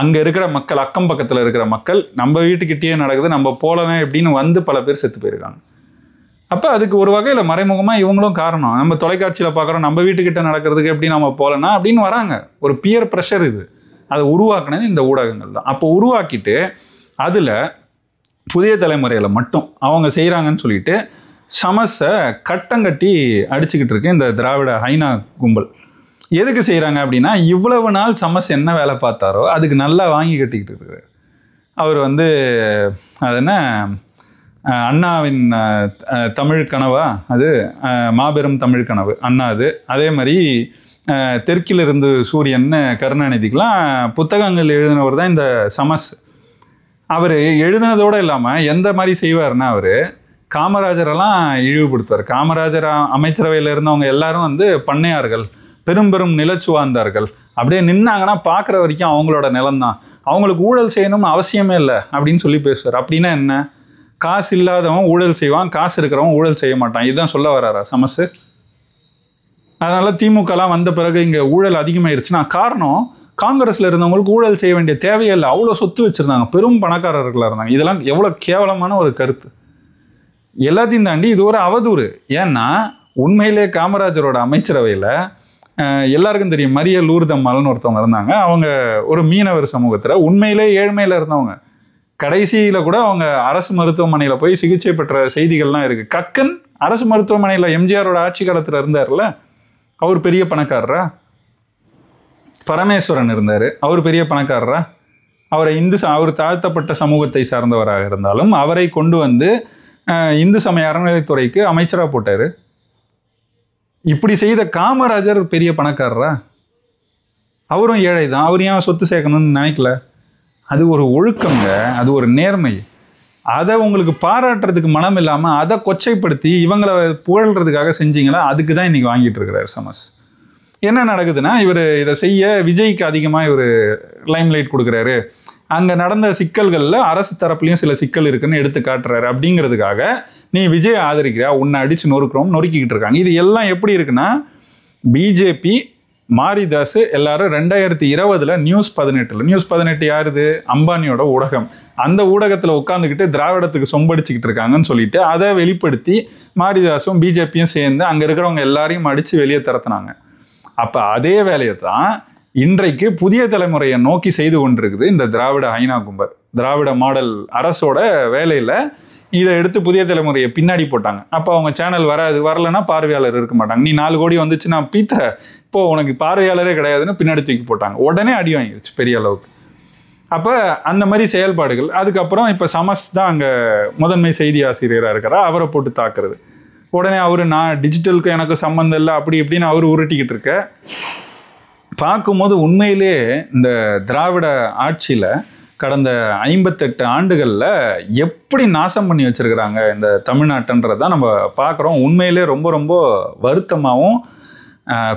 அங்கே இருக்கிற மக்கள், அக்கம் பக்கத்தில் இருக்கிற மக்கள், நம்ம வீட்டுக்கிட்டேயே நடக்குது, நம்ம போலவே எப்படின்னு வந்து பல பேர் செத்து போயிருக்காங்க. அப்போ அதுக்கு ஒரு வகையில் மறைமுகமாக இவங்களும் காரணம். நம்ம தொலைக்காட்சியில் பார்க்குறோம், நம்ம வீட்டுக்கிட்ட நடக்கிறதுக்கு எப்படி நம்ம போகலன்னா அப்படின்னு வராங்க. ஒரு பியர் ப்ரெஷர் இது. அதை உருவாக்குனது இந்த ஊடகங்கள் தான். அப்போ உருவாக்கிட்டு அதில் புதிய தலைமுறையில் மட்டும் அவங்க செய்கிறாங்கன்னு சொல்லிட்டு சமஸை கட்டங்கட்டி அடிச்சுக்கிட்டு இருக்கு இந்த திராவிட ஹைனா கும்பல். எதுக்கு செய்கிறாங்க அப்படின்னா, இவ்வளவு நாள் சமஸ் என்ன வேலை பார்த்தாரோ அதுக்கு நல்லா வாங்கி கட்டிக்கிட்டு இருக்காரு. அவர் வந்து அது என்ன, அண்ணாவின் தமிழ் கனவா, அது மாபெரும் தமிழ் கனவு அண்ணா. அது அதே மாதிரி தெற்கிலிருந்து சூரியன் கருணாநிதிக்கெலாம் புத்தகங்கள் எழுதினவர் தான் இந்த சமஸ். அவர் எழுதினதோடு இல்லாமல் எந்த மாதிரி செய்வார்னா, அவர் காமராஜரெல்லாம் இழிவுபடுத்துவார். காமராஜர் அமைச்சரவையில் இருந்தவங்க எல்லாரும் வந்து பண்ணையார்கள், பெரும் பெரும் நிலச்சுவார்ந்தார்கள். அப்படியே நின்னாங்கன்னா பார்க்குற வரைக்கும் அவங்களோட நிலம்தான், அவங்களுக்கு ஊழல் செய்யணும்னு அவசியமே இல்லை அப்படின்னு சொல்லி பேசுவார். அப்படின்னா என்ன, காசு இல்லாதவன் ஊழல் செய்வான், காசு இருக்கிறவன் ஊழல் செய்ய மாட்டான், இதுதான் சொல்ல வராரா சமஸ்? அதனால் திமுகலாம் வந்த பிறகு இங்கே ஊழல் அதிகமாகிருச்சுன்னா காரணம், காங்கிரஸில் இருந்தவங்களுக்கு ஊழல் செய்ய வேண்டிய தேவையில்லை, அவ்வளோ சொத்து வச்சுருந்தாங்க, பெரும் பணக்காரர்களாக இருந்தாங்க. இதெல்லாம் எவ்வளோ கேவலமான ஒரு கருத்து. எல்லாத்தையும் தாண்டி இது ஒரு அவதூறு. ஏன்னா உண்மையிலே காமராஜரோட அமைச்சரவையில் எல்லாருக்கும் தெரியும், மரிய லூர்தம்மாள்னு ஒருத்தவங்க இருந்தாங்க. அவங்க ஒரு மீனவர் சமூகத்தில் உண்மையிலே ஏழ்மையில் இருந்தவங்க. கடைசியில் கூட அவங்க அரசு மருத்துவமனையில் போய் சிகிச்சை பெற்ற செய்திகள்லாம் இருக்குது. கக்கன் அரசு மருத்துவமனையில் எம்ஜிஆரோட ஆட்சி காலத்தில் இருந்தார்ல, அவர் பெரிய பணக்காரரா? பரமேஸ்வரன் இருந்தார், அவர் பெரிய பணக்காரரா? அவரை அவர் தாழ்த்தப்பட்ட சமூகத்தை சார்ந்தவராக இருந்தாலும் அவரை கொண்டு வந்து இந்து சமய அறநிலைத்துறைக்கு அமைச்சராக போட்டார். இப்படி செய்த காமராஜர் பெரிய பணக்காரரா? அவரும் ஏழை தான், அவர் ஏன் சொத்து சேர்க்கணும்னு நினைக்கல? அது ஒரு ஒழுக்கங்க, அது ஒரு நேர்மை. அதை உங்களுக்கு பாராட்டுறதுக்கு மனம் இல்லாமல் அதை கொச்சைப்படுத்தி இவங்களை புகழ்கிறதுக்காக செஞ்சீங்களா, அதுக்கு தான் இன்றைக்கி வாங்கிட்டு இருக்கிறார் சமஸ். என்ன நடக்குதுன்னா, இவர் இதை செய்ய விஜய்க்கு அதிகமாக இவர் லைம்லைட் கொடுக்குறாரு. அங்கே நடந்த சிக்கல்களில் அரசு தரப்புலையும் சில சிக்கல் இருக்குன்னு எடுத்து காட்டுறாரு. அப்படிங்கிறதுக்காக நீ விஜய் ஆதரிக்கிறியா, உன்னை அடித்து நொறுக்கிக்கிட்டு இருக்காங்க. இது எல்லாம் எப்படி இருக்குன்னா, பிஜேபி, மாரிதாஸ் எல்லாரும் 2020 நியூஸ் 18 யாருது, அம்பானியோட ஊடகம், அந்த ஊடகத்தில் உட்காந்துக்கிட்டு திராவிடத்துக்கு சொம்படிச்சுக்கிட்டு இருக்காங்கன்னு சொல்லிட்டு அதை வெளிப்படுத்தி மாரிதாஸும் பிஜேபியும் சேர்ந்து அங்கே இருக்கிறவங்க எல்லாரையும் அடித்து வெளியே திறத்தினாங்க. அப்போ அதே வேலையை தான் இன்றைக்கு புதிய தலைமுறையை நோக்கி செய்து கொண்டிருக்குது இந்த திராவிட ஹைனா கும்பல். திராவிட மாடல் அரசோட வேலையில் இதை எடுத்து புதிய தலைமுறையை பின்னாடி போட்டாங்க. அப்போ அவங்க சேனல் வரலைன்னா பார்வையாளர் இருக்க மாட்டாங்க. நீ 4 கோடி வந்துச்சு நான் பீத்த, இப்போ உனக்கு பார்வையாளரே கிடையாதுன்னு பின்னாடி தூக்கி போட்டாங்க. உடனே அடி வாங்கிடுச்சு பெரிய அளவுக்கு. அப்போ அந்த மாதிரி செயல்பாடுகள். அதுக்கப்புறம் இப்போ சமஸ் தான் அங்கே முதன்மை செய்தி ஆசிரியராக இருக்கிறா, அவரை போட்டு தாக்குறது. உடனே நான் டிஜிட்டலுக்கு எனக்கு சம்மந்தம் இல்லை அப்படி இப்படின்னு அவர் உருட்டிக்கிட்டு இருக்க பார்க்கும்போது உண்மையிலே இந்த திராவிட ஆட்சியில் கடந்த 58 ஆண்டுகளில் எப்படி நாசம் பண்ணி வச்சுருக்கிறாங்க இந்த தமிழ்நாட்டுன்றதான் நம்ம பார்க்குறோம். உண்மையிலே ரொம்ப ரொம்ப வருத்தமாகவும்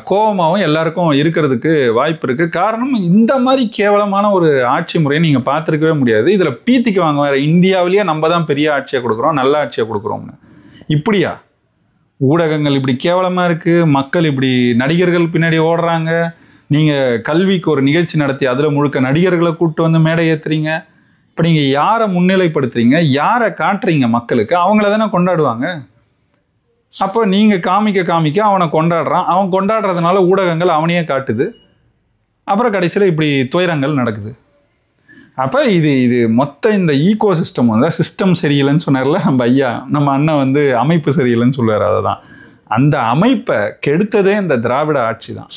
கோபமாகவும் எல்லாருக்கும் இருக்கிறதுக்கு வாய்ப்பு இருக்குது. காரணம், இந்த மாதிரி கேவலமான ஒரு ஆட்சி முறையை நீங்கள் பார்த்துருக்கவே முடியாது. இதில் பீத்திக்கு வாங்க வேறு, இந்தியாவிலேயே நம்ம தான் பெரிய ஆட்சியை கொடுக்குறோம், நல்ல ஆட்சியை கொடுக்குறோம்னு. இப்படியா ஊடகங்கள் இப்படி கேவலமாக இருக்குது, மக்கள் இப்படி நடிகர்கள் பின்னாடி ஓடுறாங்க, நீங்கள் கல்விக்கு ஒரு நிகழ்ச்சி நடத்தி அதில் முழுக்க நடிகர்களை கூப்பிட்டு வந்து மேடை ஏற்றுறீங்க. இப்போ நீங்கள் யாரை முன்னிலைப்படுத்துறீங்க, யாரை காட்டுறீங்க மக்களுக்கு, அவங்கள தானே கொண்டாடுவாங்க. அப்போ நீங்கள் காமிக்க அவனை கொண்டாடுறான், அவன் கொண்டாடுறதுனால ஊடகங்கள் அவனையே காட்டுது. அப்புறம் கடைசியில் இப்படி துயரங்கள் நடக்குது. அப்போ இது மொத்த இந்த ஈகோ சிஸ்டம் வந்து, சிஸ்டம் சரியில்லைன்னு சொன்னார்ல நம்ம அண்ணன் வந்து அமைப்பு சரியில்லைன்னு சொல்லுவார். அதை தான், அந்த அமைப்பை கெடுத்ததே இந்த திராவிட ஆட்சி தான்.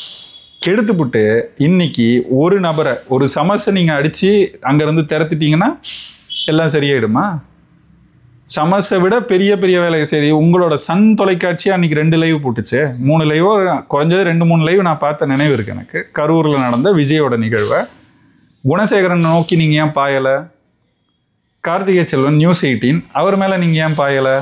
கெடுத்துப்புட்டு இன்னைக்கு ஒரு நபரை, ஒரு சமஸை நீங்கள் அடித்து அங்கேருந்து திறத்திட்டீங்கன்னா எல்லாம் சரியாயிடுமா? சமஸை விட பெரிய பெரிய வேலை. சரி, உங்களோட சன் தொலைக்காட்சியாக அன்றைக்கி 2 லைவ் போட்டுச்சு, 3 லைவோ குறைஞ்சது 2-3 லைவ் நான் பார்த்த நினைவு இருக்குது எனக்கு. கரூரில் நடந்த விஜயோட நிகழ்வை குணசேகரன் நோக்கி நீங்கள் ஏன் பாயலை? கார்த்திகை செல்வன் நியூஸ் 18 அவர் மேலே நீங்கள் ஏன் பாயலை?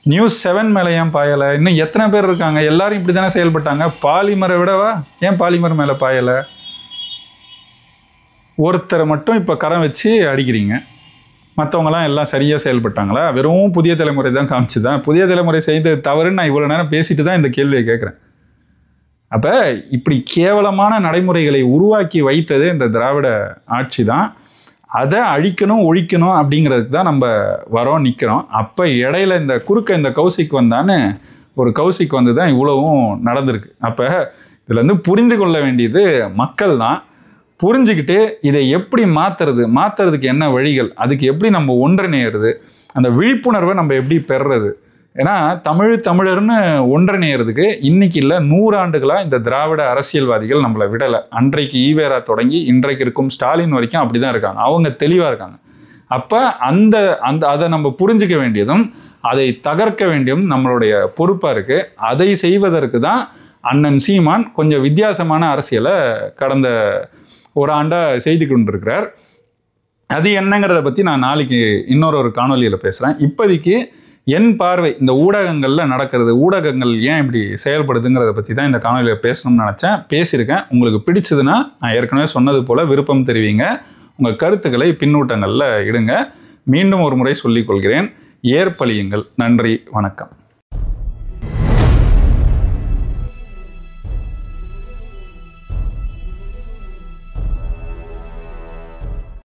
நியூஸ் 7 மேலே ஏன் பாயலை? இன்னும் எத்தனை பேர் இருக்காங்க, எல்லாரும் இப்படி தானே செயல்பட்டாங்க. பாலிமரை விடவா ஏன் பாலிமர் மேலே பாயலை? ஒருத்தரை மட்டும் இப்போ கரம் வச்சு அடிக்கிறீங்க, மற்றவங்களாம் எல்லாம் சரியாக செயல்பட்டாங்களா? வெறும் புதிய தலைமுறை தான் காமிச்சு தான். புதிய தலைமுறை செய்த தவறுன்னு நான் இவ்வளோ நேரம் பேசிட்டு தான் இந்த கேள்வியை கேட்குறேன். அப்போ இப்படி கேவலமான நடைமுறைகளை உருவாக்கி வைத்தது இந்த திராவிட ஆட்சி தான். அதை அழிக்கணும் ஒழிக்கணும் அப்படிங்கிறதுக்கு தான் நம்ம வரோம் நிற்கிறோம். அப்போ இடையில இந்த குறுக்க இந்த கௌசிக் வந்தான்னு ஒரு கௌசிக் வந்து தான் இவ்வளவும் நடந்திருக்கு. அப்போ இதுலேருந்து புரிந்து கொள்ள வேண்டியது மக்கள் தான். புரிஞ்சுக்கிட்டு இதை எப்படி மாற்றுறதுக்கு என்ன வழிகள், அதுக்கு எப்படி நம்ம ஒன்றிணையிறது, அந்த விழிப்புணர்வை நம்ம எப்படி பெறுறது. ஏன்னா தமிழர்னு ஒன்றிணையிறதுக்கு இன்னைக்கு இல்லை 100 ஆண்டுகளாக இந்த திராவிட அரசியல்வாதிகள் நம்மளை விடலை. அன்றைக்கு ஈவேரா தொடங்கி இன்றைக்கு இருக்கும் ஸ்டாலின் வரைக்கும் அப்படி தான் இருக்காங்க. அவங்க தெளிவாக இருக்காங்க. அப்போ அதை நம்ம புரிஞ்சிக்க வேண்டியதும் அதை தகர்க்க வேண்டியதும் நம்மளுடைய பொறுப்பாக இருக்குது. அதை செய்வதற்கு தான் அண்ணன் சீமான் கொஞ்சம் வித்தியாசமான அரசியலை கடந்த ஒரு ஆண்டாக செய்து கொண்டிருக்கிறார். அது என்னங்கிறத பற்றி நான் நாளைக்கு இன்னொரு காணொலியில் பேசுகிறேன். இப்போதைக்கு என் பார்வை இந்த ஊடகங்களில் நடக்கிறது, ஊடகங்கள் ஏன் இப்படி செயல்படுதுங்கிறத பற்றி தான் இந்த காணொலியில் பேசணும்னு நினச்சேன், பேசியிருக்கேன். உங்களுக்கு பிடிச்சதுன்னா நான் ஏற்கனவே சொன்னது போல் விருப்பம் தெரிவிங்க, உங்கள் கருத்துக்களை பின்னூட்டங்களில் இடுங்க. மீண்டும் ஒரு முறை சொல்லிக்கொள்கிறேன், ஏற்பழியுங்கள். நன்றி, வணக்கம்.